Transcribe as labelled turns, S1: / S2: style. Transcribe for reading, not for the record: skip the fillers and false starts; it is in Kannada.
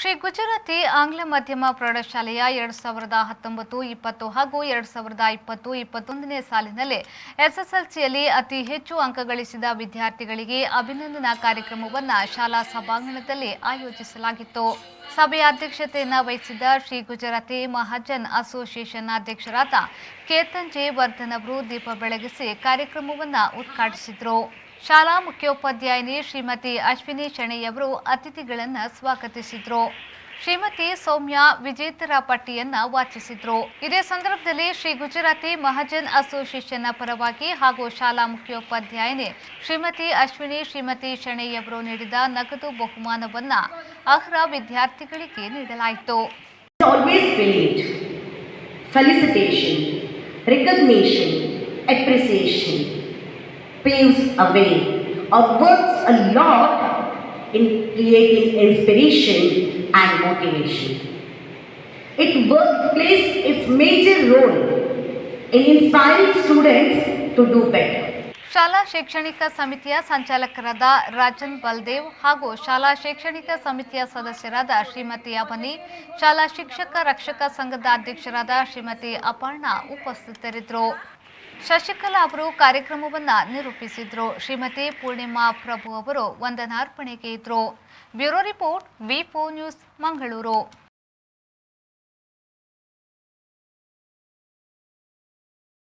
S1: ಶ್ರೀ ಗುಜರಾತಿ ಆಂಗ್ಲ ಮಾಧ್ಯಮ ಪ್ರೌಢಶಾಲೆಯ 2019-20 ಹಾಗೂ 2020-21ನೇ ಸಾಲಿನಲ್ಲಿ ಎಸ್ಎಸ್ಎಲ್ಸಿಯಲ್ಲಿ ಅತಿ ಹೆಚ್ಚು ಅಂಕ ಗಳಿಸಿದ ವಿದ್ಯಾರ್ಥಿಗಳಿಗೆ ಅಭಿನಂದನಾ ಕಾರ್ಯಕ್ರಮವನ್ನು ಶಾಲಾ ಸಭಾಂಗಣದಲ್ಲಿ ಆಯೋಜಿಸಲಾಗಿತ್ತು. ಸಭೆಯ ಅಧ್ಯಕ್ಷತೆಯನ್ನು ವಹಿಸಿದ್ದ ಶ್ರೀ ಗುಜರಾತಿ ಮಹಾಜನ್ ಅಸೋಸಿಯೇಷನ್ ಅಧ್ಯಕ್ಷರಾದ ಕೇತನ್ ಜೆ ವರ್ಧನ್ ಅವರು ದೀಪ ಬೆಳಗಿಸಿ ಕಾರ್ಯಕ್ರಮವನ್ನು ಉದ್ಘಾಟಿಸಿದರು. ಶಾಲಾ ಮುಖ್ಯೋಪಾಧ್ಯಾಯಿನಿ ಶ್ರೀಮತಿ ಅಶ್ವಿನಿ ಶೆಣೈಯವರು ಅತಿಥಿಗಳನ್ನು ಸ್ವಾಗತಿಸಿದರು. ಶ್ರೀಮತಿ ಸೌಮ್ಯ ವಿಜೇತರ ಪಟ್ಟಿಯನ್ನು ವಾಚಿಸಿದರು. ಇದೇ ಸಂದರ್ಭದಲ್ಲಿ ಶ್ರೀ ಗುಜರಾತಿ ಮಹಾಜನ್ ಅಸೋಸಿಯೇಷನ್ನ ಪರವಾಗಿ ಹಾಗೂ ಶಾಲಾ ಮುಖ್ಯೋಪಾಧ್ಯಾಯಿನಿ ಶ್ರೀಮತಿ ಅಶ್ವಿನಿ ಶ್ರೀಮತಿ ಶೆಣೈಯವರು ನೀಡಿದ ನಗದು ಬಹುಮಾನವನ್ನು ಅರ್ಹ ವಿದ್ಯಾರ್ಥಿಗಳಿಗೆ ನೀಡಲಾಯಿತು.
S2: Paves a way or works a lot in creating inspiration and motivation. Plays its major role in inspiring students to do better.
S1: ಶಾಲಾ ಶೈಕ್ಷಣಿಕ ಸಮಿತಿಯ ಸಂಚಾಲಕರಾದ ರಾಜನ್ ಬಲ್ದೇವ್ ಹಾಗೂ ಶಾಲಾ ಶೈಕ್ಷಣಿಕ ಸಮಿತಿಯ ಸದಸ್ಯರಾದ ಶ್ರೀಮತಿ ಅವನಿ, ಶಾಲಾ ಶಿಕ್ಷಕ ರಕ್ಷಕ ಸಂಘದ ಅಧ್ಯಕ್ಷರಾದ ಶ್ರೀಮತಿ ಅಪರ್ಣಾ ಉಪಸ್ಥಿತರಿದ್ದರು. ಶಶಿಕಲಾ ಅವರು ಕಾರ್ಯಕ್ರಮವನ್ನು ನಿರೂಪಿಸಿದ್ರು. ಶ್ರೀಮತಿ ಪೂರ್ಣಿಮಾ ಪ್ರಭು ಅವರು ವಂದನಾರ್ಪಣೆಗೆ ಇದ್ರು. ಬ್ಯೂರೋ ರಿಪೋರ್ಟ್ ವಿ4 ನ್ಯೂಸ್, ಮಂಗಳೂರು.